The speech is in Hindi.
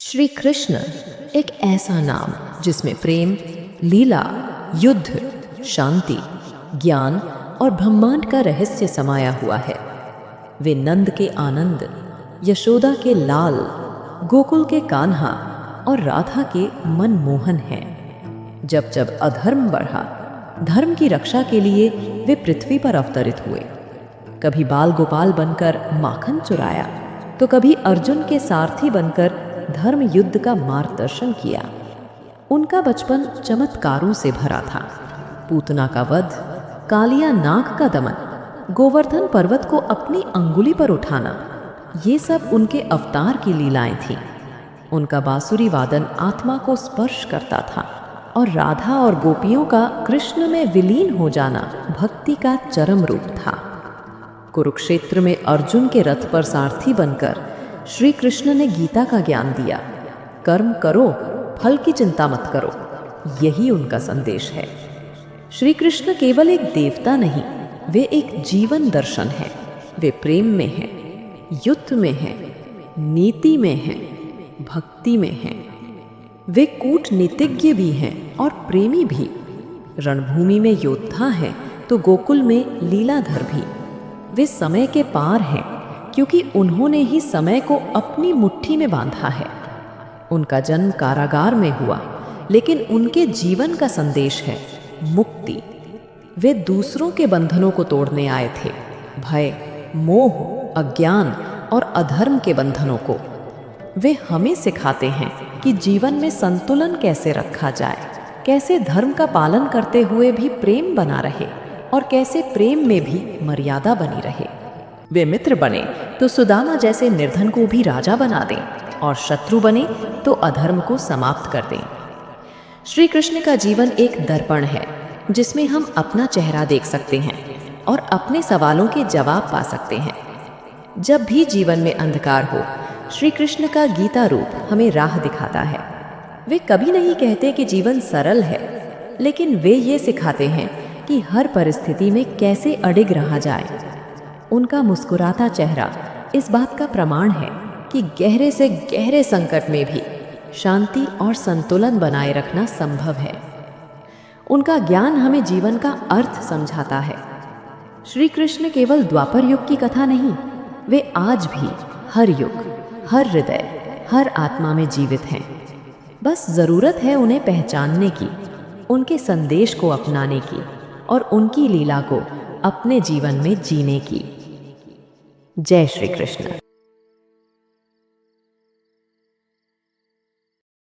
श्री कृष्ण एक ऐसा नाम जिसमें प्रेम, लीला, युद्ध, शांति, ज्ञान और ब्रह्मांड का रहस्य समाया हुआ है। वे नंद के आनंद, यशोदा के लाल, गोकुल के कान्हा और राधा के मनमोहन हैं। जब जब अधर्म बढ़ा, धर्म की रक्षा के लिए वे पृथ्वी पर अवतरित हुए। कभी बाल गोपाल बनकर माखन चुराया, तो कभी अर्जुन के सारथी बनकर धर्म युद्ध का मार्गदर्शन किया। उनका बचपन चमत्कारों से भरा था। पूतना का वध, कालिया नाग का दमन, गोवर्धन पर्वत को अपनी अंगुली पर उठाना, ये सब उनके अवतार की लीलाएं थीं। उनका बांसुरी वादन आत्मा को स्पर्श करता था और राधा और गोपियों का कृष्ण में विलीन हो जाना भक्ति का चरम रूप था। कुरुक्षेत्र में अर्जुन के रथ पर सारथी बनकर श्री कृष्ण ने गीता का ज्ञान दिया। कर्म करो, फल की चिंता मत करो, यही उनका संदेश है। श्री कृष्ण केवल एक देवता नहीं, वे एक जीवन दर्शन है। वे प्रेम में हैं, युद्ध में हैं, नीति में हैं, भक्ति में हैं। वे कूटनीतिज्ञ भी हैं और प्रेमी भी। रणभूमि में योद्धा हैं तो गोकुल में लीलाधर भी। वे समय के पार हैं क्योंकि उन्होंने ही समय को अपनी मुट्ठी में बांधा है। उनका जन्म कारागार में हुआ, लेकिन उनके जीवन का संदेश है मुक्ति। वे दूसरों के बंधनों को तोड़ने आए थे, भय, मोह, अज्ञान और अधर्म के बंधनों को। वे हमें सिखाते हैं कि जीवन में संतुलन कैसे रखा जाए, कैसे धर्म का पालन करते हुए भी प्रेम बना रहे और कैसे प्रेम में भी मर्यादा बनी रहे। वे मित्र बने तो सुदामा जैसे निर्धन को भी राजा बना दें और शत्रु बने तो अधर्म को समाप्त कर दें। श्री कृष्ण का जीवन एक दर्पण है जिसमें हम अपना चेहरा देख सकते हैं और अपने सवालों के जवाब पा सकते हैं। जब भी जीवन में अंधकार हो, श्री कृष्ण का गीता रूप हमें राह दिखाता है। वे कभी नहीं कहते कि जीवन सरल है, लेकिन वे ये सिखाते हैं कि हर परिस्थिति में कैसे अडिग रहा जाए। उनका मुस्कुराता चेहरा इस बात का प्रमाण है कि गहरे से गहरे संकट में भी शांति और संतुलन बनाए रखना संभव है। उनका ज्ञान हमें जीवन का अर्थ समझाता है। श्री कृष्ण केवल द्वापर युग की कथा नहीं, वे आज भी हर युग, हर हृदय, हर आत्मा में जीवित हैं। बस जरूरत है उन्हें पहचानने की, उनके संदेश को अपनाने की और उनकी लीला को अपने जीवन में जीने की। जय श्री कृष्ण।